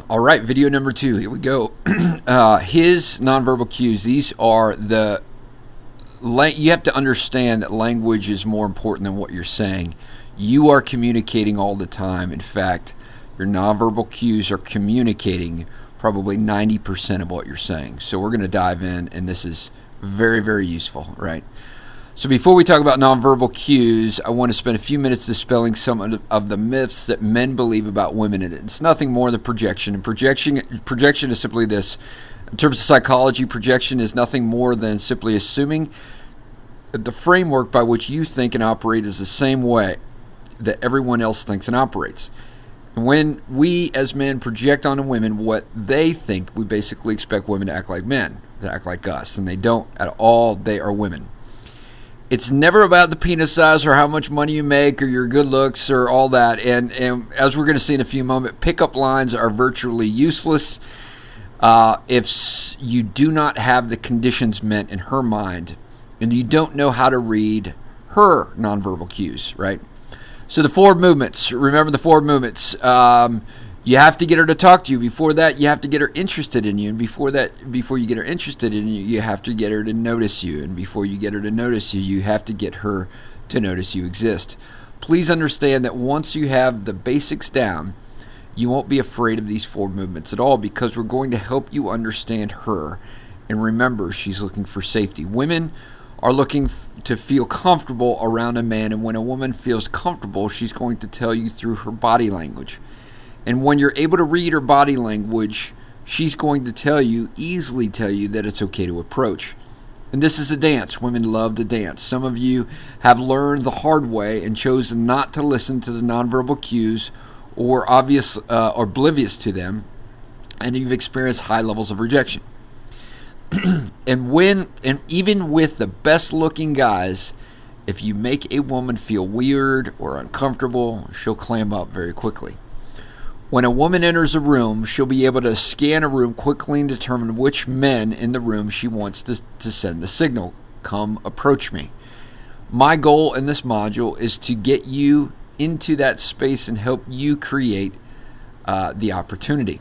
All right, video number 2. Here we go. His nonverbal cues. These are you have to understand that language is more important than what you're saying. You are communicating all the time. In fact, your nonverbal cues are communicating probably 90% of what you're saying. So we're going to dive in, and this is very, very useful, right? So before we talk about nonverbal cues, I want to spend a few minutes dispelling some of the myths that men believe about women. And it's nothing more than projection. And projection is simply this. In terms of psychology, projection is nothing more than simply assuming that the framework by which you think and operate is the same way that everyone else thinks and operates. And when we as men project onto women what they think, we basically expect women to act like men, to act like us. And they don't at all. They are women. It's never about the penis size or how much money you make or your good looks or all that. And as we're going to see in a few moments, pickup lines are virtually useless if you do not have the conditions meant in her mind and you don't know how to read her nonverbal cues, right? So the forward movements, remember the forward movements. You have to get her to talk to you. Before that, you have to get her interested in you. And before you get her interested in you, you have to get her to notice you. And before you get her to notice you, you have to get her to notice you exist. Please understand that once you have the basics down, you won't be afraid of these forward movements at all because we're going to help you understand her. And remember, she's looking for safety. Women are looking to feel comfortable around a man. And when a woman feels comfortable, she's going to tell you through her body language. And when you're able to read her body language, she's going to easily tell you that it's okay to approach. And this is a dance. Women love to dance. Some of you have learned the hard way and chosen not to listen to the nonverbal cues or oblivious to them, and you've experienced high levels of rejection. and even with the best looking guys, if you make a woman feel weird or uncomfortable, she'll clam up very quickly. When a woman enters a room, she'll be able to scan a room quickly and determine which men in the room she wants to send the signal, come approach me. My goal in this module is to get you into that space and help you create the opportunity.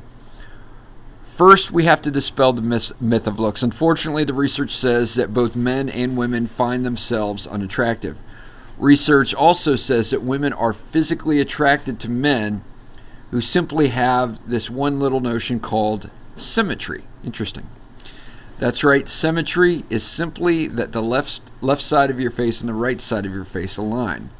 First, we have to dispel the myth of looks. Unfortunately, the research says that both men and women find themselves unattractive. Research also says that women are physically attracted to men who simply have this one little notion called symmetry. Interesting. That's right. Symmetry is simply that the left side of your face and the right side of your face align.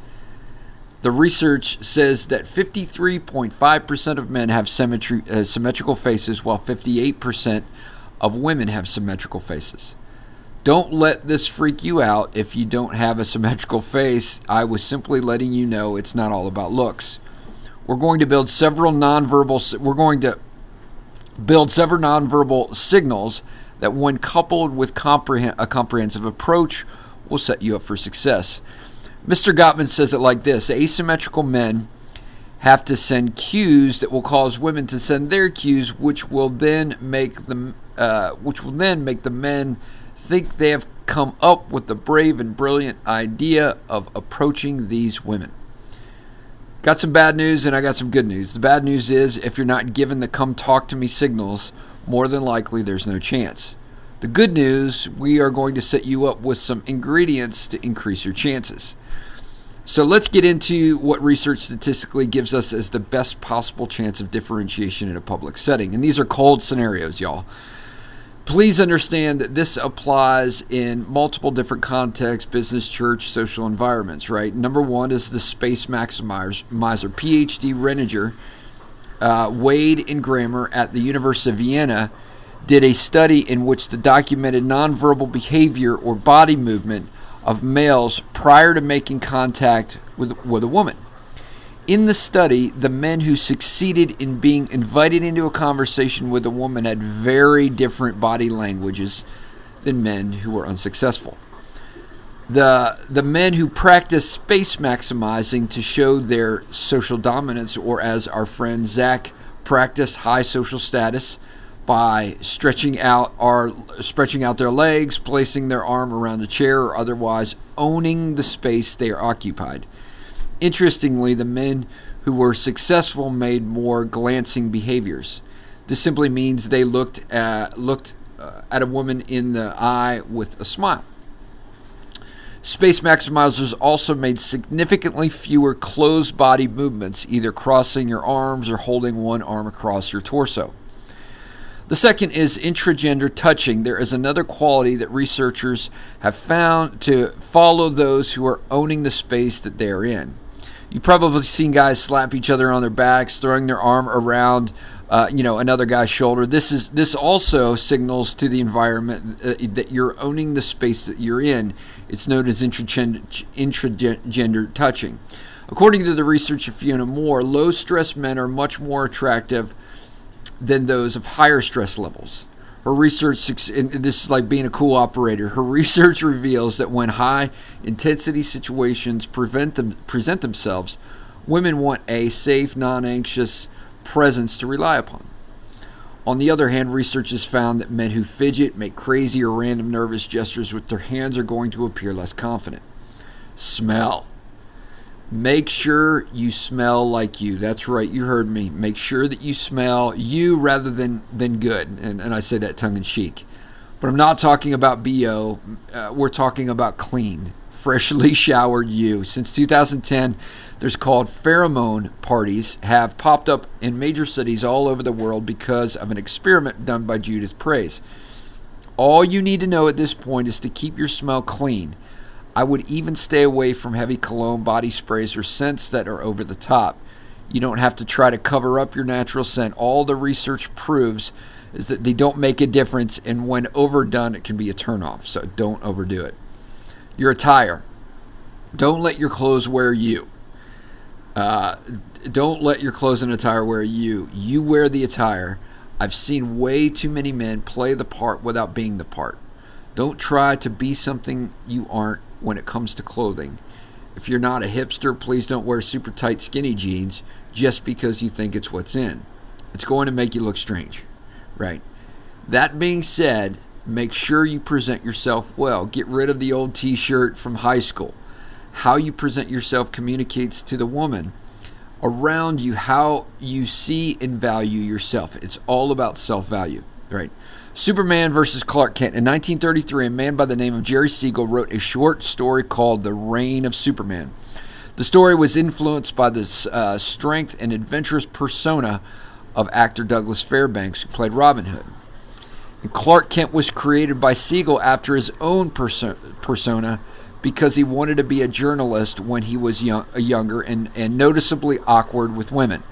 The research says that 53.5% of men have symmetrical faces, while 58% of women have symmetrical faces. Don't let this freak you out if you don't have a symmetrical face. I was simply letting you know it's not all about looks. We're going to build several nonverbal signals that, when coupled with a comprehensive approach, will set you up for success. Mr. Gottman says it like this: asymmetrical men have to send cues that will cause women to send their cues, which will then make the men think they have come up with the brave and brilliant idea of approaching these women. Got some bad news and I got some good news. The bad news is if you're not given the come talk to me signals, more than likely there's no chance. The good news, we are going to set you up with some ingredients to increase your chances. So let's get into what research statistically gives us as the best possible chance of differentiation in a public setting. And these are cold scenarios, y'all. Please understand that this applies in multiple different contexts: business, church, social environments, right? Number one is the space maximizer. PhD Renninger, Wade in grammar at the University of Vienna, did a study in which the documented nonverbal behavior or body movement of males prior to making contact with a woman. In the study, the men who succeeded in being invited into a conversation with a woman had very different body languages than men who were unsuccessful. The men who practiced space maximizing to show their social dominance, or as our friend Zach practiced high social status by stretching out their legs, placing their arm around a chair, or otherwise owning the space they are occupied. Interestingly, the men who were successful made more glancing behaviors. This simply means they looked at a woman in the eye with a smile. Space maximizers also made significantly fewer closed body movements, either crossing your arms or holding one arm across your torso. The second is intragender touching. There is another quality that researchers have found to follow those who are owning the space that they are in. You've probably seen guys slap each other on their backs, throwing their arm around another guy's shoulder. This also signals to the environment that you're owning the space that you're in. It's known as intragender touching. According to the research of Fiona Moore, low-stress men are much more attractive than those of higher stress levels. Her research, and this is like being a cool operator, her research reveals that when high-intensity situations present themselves, women want a safe, non-anxious presence to rely upon. On the other hand, research has found that men who fidget, make crazy or random nervous gestures with their hands are going to appear less confident. Smell. Make sure you smell like you. That's right, you heard me. Make sure that you smell you rather than good. And I say that tongue in cheek. But I'm not talking about BO. We're talking about clean, freshly showered you. Since 2010, there's called pheromone parties have popped up in major cities all over the world because of an experiment done by Judith Praise. All you need to know at this point is to keep your smell clean. I would even stay away from heavy cologne, body sprays, or scents that are over the top. You don't have to try to cover up your natural scent. All the research proves is that they don't make a difference, and when overdone, it can be a turnoff. So don't overdo it. Your attire. Don't let your clothes wear you. Don't let your clothes and attire wear you. You wear the attire. I've seen way too many men play the part without being the part. Don't try to be something you aren't when it comes to clothing. If you're not a hipster, please don't wear super tight skinny jeans just because you think it's what's in. It's going to make you look strange, right? That being said, make sure you present yourself well. Get rid of the old t-shirt from high school. How you present yourself communicates to the woman around you how you see and value yourself. It's all about self-value, right? Superman versus Clark Kent. In 1933, a man by the name of Jerry Siegel wrote a short story called The Reign of Superman. The story was influenced by the strength and adventurous persona of actor Douglas Fairbanks, who played Robin Hood. And Clark Kent was created by Siegel after his own persona because he wanted to be a journalist when he was younger and noticeably awkward with women.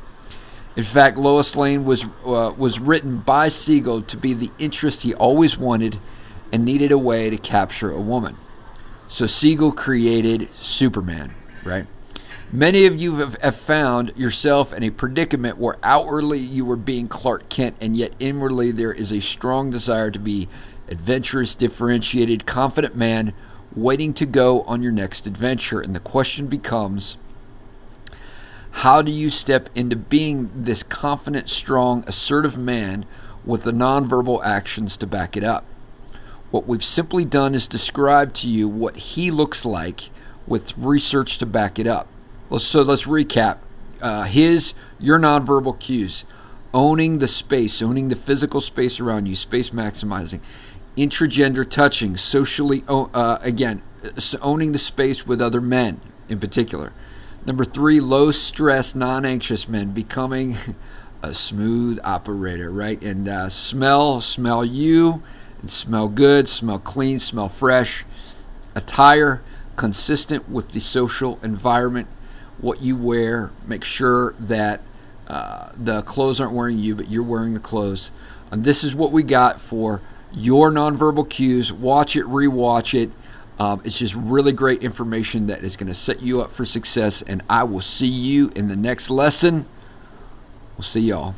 In fact, Lois Lane was written by Siegel to be the interest he always wanted and needed a way to capture a woman. So Siegel created Superman, right? Many of you have found yourself in a predicament where outwardly you were being Clark Kent, and yet inwardly there is a strong desire to be adventurous, differentiated, confident man waiting to go on your next adventure. And the question becomes, how do you step into being this confident, strong, assertive man with the nonverbal actions to back it up? What we've simply done is describe to you what he looks like with research to back it up. So let's recap. Your nonverbal cues. Owning the space, owning the physical space around you, space maximizing. Intragender touching, socially, owning the space with other men in particular. Number 3, low stress, non-anxious men, becoming a smooth operator, right? And smell you, and smell good, smell clean, smell fresh. Attire, consistent with the social environment, what you wear. Make sure that the clothes aren't wearing you, but you're wearing the clothes. And this is what we got for your nonverbal cues. Watch it, rewatch it. It's just really great information that is going to set you up for success, and I will see you in the next lesson. We'll see y'all.